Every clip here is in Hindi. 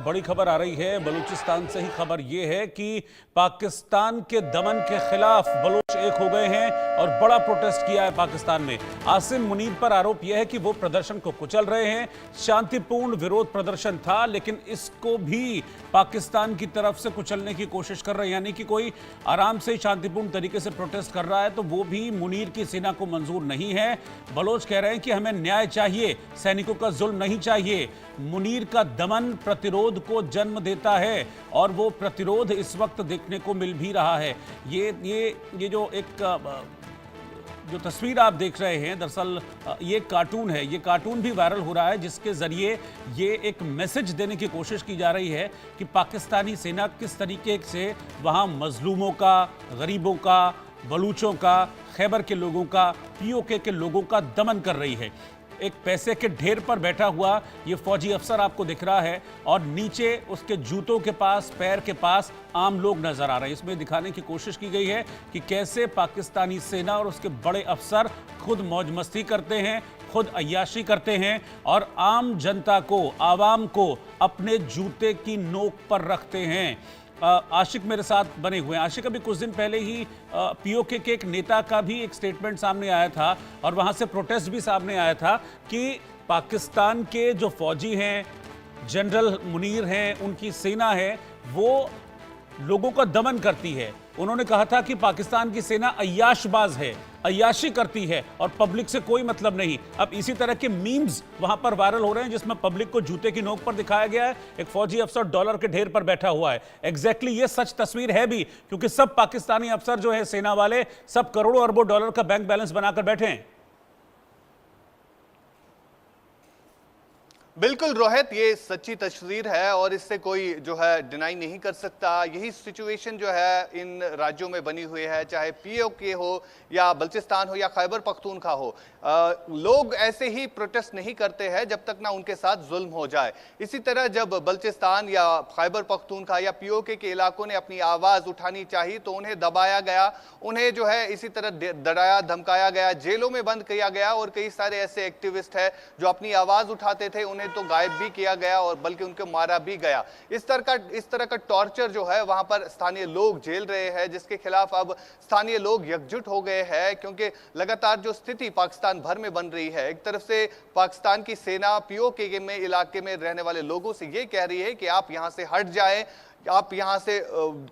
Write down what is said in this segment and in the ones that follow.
बड़ी खबर आ रही है बलूचिस्तान से ही। खबर यह है कि पाकिस्तान के दमन के खिलाफ बलूच एक हो गए हैं और बड़ा प्रोटेस्ट किया है पाकिस्तान में। आसिम मुनीर पर आरोप यह है कि वो प्रदर्शन को कुचल रहे हैं। शांतिपूर्ण विरोध प्रदर्शन था, लेकिन इसको भी पाकिस्तान की तरफ से कुचलने की कोशिश कर रहे हैं। यानी कि कोई आराम से शांतिपूर्ण तरीके से प्रोटेस्ट कर रहा है तो वो भी मुनीर की सेना को मंजूर नहीं है। बलोच कह रहे हैं कि हमें न्याय चाहिए, सैनिकों का जुल्म नहीं चाहिए। मुनीर का दमन प्रतिरोध को जन्म देता है और वो प्रतिरोध इस वक्त देखने को मिल भी रहा है। ये जो तस्वीर आप देख रहे हैं, दरअसल ये कार्टून है। ये कार्टून भी वायरल हो रहा है, जिसके जरिए ये एक मैसेज देने की कोशिश की जा रही है कि पाकिस्तानी सेना किस तरीके से वहां मजलूमों का, गरीबों का, बलूचों का, खैबर के लोगों का, पीओके के लोगों का दमन कर रही है। एक पैसे के ढेर पर बैठा हुआ ये फौजी अफसर आपको दिख रहा है और नीचे उसके जूतों के पास, पैर के पास आम लोग नजर आ रहे हैं। इसमें दिखाने की कोशिश की गई है कि कैसे पाकिस्तानी सेना और उसके बड़े अफसर खुद मौज मस्ती करते हैं, खुद अय्याशी करते हैं और आम जनता को, आवाम को अपने जूते की नोक पर रखते हैं। आशिक मेरे साथ बने हुए हैं। आशिक, अभी कुछ दिन पहले ही पीओके के एक नेता का भी एक स्टेटमेंट सामने आया था और वहां से प्रोटेस्ट भी सामने आया था कि पाकिस्तान के जो फौजी हैं, जनरल मुनीर हैं, उनकी सेना है, वो लोगों का दमन करती है। उन्होंने कहा था कि पाकिस्तान की सेना अय्याशबाज है, अय्याशी करती है और पब्लिक से कोई मतलब नहीं। अब इसी तरह के मीम्स वहां पर वायरल हो रहे हैं, जिसमें पब्लिक को जूते की नोक पर दिखाया गया है। एक फौजी अफसर डॉलर के ढेर पर बैठा हुआ है। एग्जैक्टली ये सच तस्वीर है भी, क्योंकि सब पाकिस्तानी अफसर जो है, सेना वाले, सब करोड़ों अरबों डॉलर का बैंक बैलेंस बनाकर बैठे हैं। बिल्कुल रोहित, ये सच्ची तस्वीर है और इससे कोई जो है डिनाई नहीं कर सकता। यही सिचुएशन जो है इन राज्यों में बनी हुई है, चाहे पीओके हो या बलूचिस्तान हो या खैबर पख्तूनख्वा हो। लोग ऐसे ही प्रोटेस्ट नहीं करते हैं जब तक ना उनके साथ जुल्म हो जाए। इसी तरह जब बलूचिस्तान या खैबर पख्तूनख्वा या पीओके के इलाकों ने अपनी आवाज उठानी चाहिए तो उन्हें दबाया गया, उन्हें जो है इसी तरह डराया धमकाया गया, जेलों में बंद किया गया और कई सारे ऐसे एक्टिविस्ट हैं जो अपनी आवाज उठाते थे, उन्हें तो गायब भी किया गया और बल्कि उनको मारा भी गया। इस तरह का टॉर्चर जो है वहां पर स्थानीय लोग झेल रहे हैं, जिसके खिलाफ अब स्थानीय लोग एकजुट हो गए हैं, क्योंकि लगातार जो स्थिति पाकिस्तान भर में बन रही है, एक तरफ से पाकिस्तान की सेना पीओके में इलाके में रहने वाले लोगों से ये कह रही है कि आप यहां से हट जाएं, आप यहां से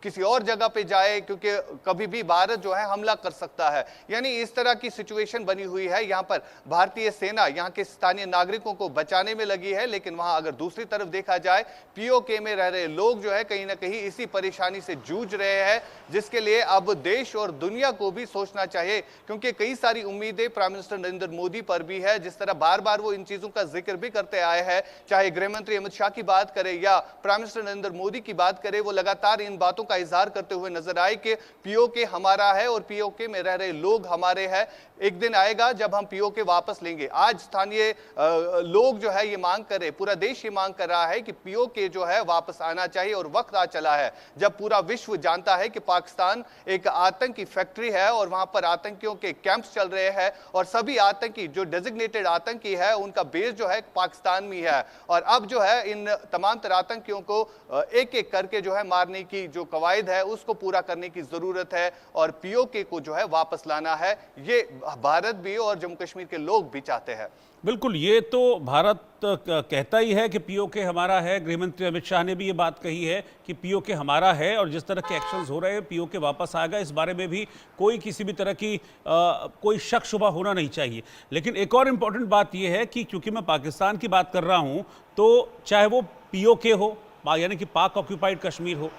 किसी और जगह पे जाए, क्योंकि कभी भी भारत जो है हमला कर सकता है। यानी इस तरह की सिचुएशन बनी हुई है। यहां पर भारतीय सेना यहां के स्थानीय नागरिकों को बचाने में लगी है, लेकिन वहां अगर दूसरी तरफ देखा जाए, पीओके में रह रहे लोग जो है कहीं ना कहीं इसी परेशानी से जूझ रहे हैं, जिसके लिए अब देश और दुनिया को भी सोचना चाहिए, क्योंकि कई सारी उम्मीदें प्राइम मिनिस्टर नरेंद्र मोदी पर भी है। जिस तरह बार बार वो इन चीजों का जिक्र भी करते आए हैं, चाहे गृह मंत्री अमित शाह की बात करें या प्राइम मिनिस्टर नरेंद्र मोदी की बात करे, वो लगातार इन बातों का इजहार करते हुए नजर आए कि पीओके हमारा है और पीओके में रह रहे लोग हमारे हैं। एक दिन आएगा जब हम पीओके वापस लेंगे। आज स्थानीय लोग जो है ये मांग कर रहे, पूरा देश ये मांग कर रहा है कि पीओके जो है वापस आना चाहिए और वक्त आ चला है जब पूरा विश्व जानता है कि पाकिस्तान एक आतंकी फैक्ट्री है और वहां पर आतंकियों के कैंप्स चल रहे हैं और सभी आतंकी जो डेजिग्नेटेड आतंकी है उनका बेस जो है पाकिस्तान में है। और अब जो है इन तमाम तरह आतंकियों को एक एक करके जो है मारने की जो कवायद है उसको पूरा करने की जरूरत है और पीओके को जो है वापस लाना है। ये भारत भी और जम्मू कश्मीर के लोग भी चाहते हैं। बिल्कुल, ये तो भारत कहता ही है कि पीओके हमारा है। गृह मंत्री अमित शाह ने भी ये बात कही है कि पीओके हमारा है और जिस तरह के एक्शंस हो रहे हैं, पीओके वापस आएगा, इस बारे में भी कोई किसी भी तरह की कोई शक शुबा होना नहीं चाहिए। लेकिन एक और इम्पॉर्टेंट बात यह है कि क्योंकि मैं पाकिस्तान की बात कर रहा हूँ, तो चाहे वो पीओके हो, यानी कि पाक ऑक्यूपाइड कश्मीर हो,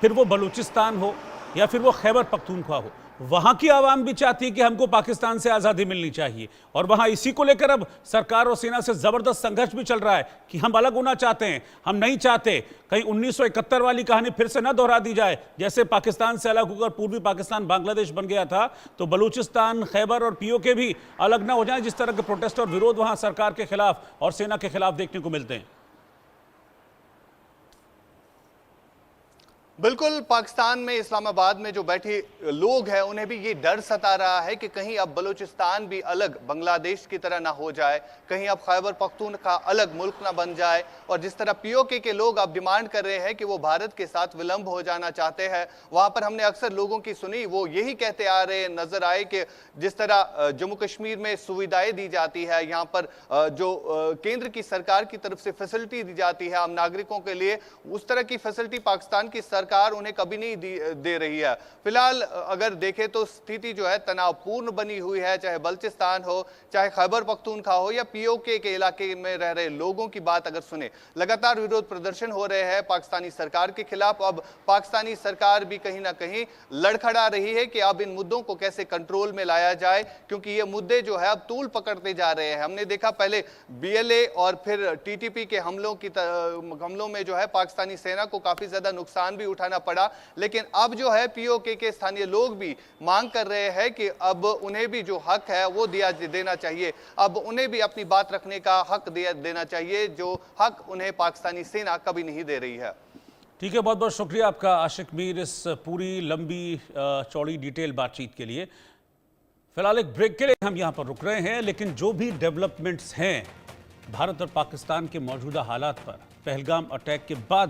फिर वो बलूचिस्तान हो या फिर वो खैबर पख्तूनख्वा हो, वहां की आवाम भी चाहती है कि हमको पाकिस्तान से आज़ादी मिलनी चाहिए। और वहां इसी को लेकर अब सरकार और सेना से जबरदस्त संघर्ष भी चल रहा है कि हम अलग होना चाहते हैं, हम नहीं चाहते कहीं 1971 वाली कहानी फिर से ना दोहरा दी जाए। जैसे पाकिस्तान से अलग होकर पूर्वी पाकिस्तान बांग्लादेश बन गया था, तो बलूचिस्तान, खैबर और पीओके भी अलग ना हो जाए, जिस तरह के प्रोटेस्ट और विरोध वहां सरकार के खिलाफ और सेना के खिलाफ देखने को मिलते हैं। बिल्कुल, पाकिस्तान में इस्लामाबाद में जो बैठे लोग हैं उन्हें भी ये डर सता रहा है कि कहीं अब बलूचिस्तान भी अलग बांग्लादेश की तरह ना हो जाए, कहीं अब खैबर पख्तूनख्वा अलग मुल्क ना बन जाए। और जिस तरह पीओके के लोग अब डिमांड कर रहे हैं कि वो भारत के साथ विलंब हो जाना चाहते हैं, वहां पर हमने अक्सर लोगों की सुनी, वो यही कहते आ रहे नजर आए कि जिस तरह जम्मू कश्मीर में सुविधाएं दी जाती है, यहाँ पर जो केंद्र की सरकार की तरफ से फैसिलिटी दी जाती है आम नागरिकों के लिए, उस तरह की फैसिलिटी पाकिस्तान की सरकार उन्हें कभी नहीं दे रही है। फिलहाल अगर देखें तो स्थिति जो है तनावपूर्ण बनी हुई है, चाहे बलूचिस्तान हो, चाहे खैबर पख्तूनख्वा हो या पीओके के इलाके में रह रहे लोगों की बात अगर सुने, लगातार विरोध प्रदर्शन हो रहे हैं पाकिस्तानी सरकार के खिलाफ। अब पाकिस्तानी सरकार भी कहीं ना कहीं लड़खड़ा रही है कि अब इन मुद्दों को कैसे कंट्रोल में लाया जाए, क्योंकि ये मुद्दे जो है अब तूल पकड़ते जा रहे हैं। हमने देखा पहले बीएलए और फिर टीटीपी के हमलों में जो है पाकिस्तानी सेना को काफी ज्यादा नुकसान भी उठाना पड़ा, लेकिन अब जो है पीओके के स्थानीय लोग भी मांग कर रहे हैं कि अब उन्हें भी जो हक है वो देना चाहिए, अब उन्हें भी अपनी बात रखने का हक देना चाहिए, जो हक उन्हें पाकिस्तानी सेना कभी नहीं दे रही है। ठीक है, बहुत बहुत शुक्रिया आपका आशिक मीर इस पूरी लंबी चौड़ी डिटेल बातचीत के लिए। फिलहाल एक ब्रेक के लिए हम यहाँ पर रुक रहे हैं, लेकिन जो भी डेवलपमेंट्स हैं भारत और पाकिस्तान के मौजूदा हालात पर, पहलगाम अटैक के बाद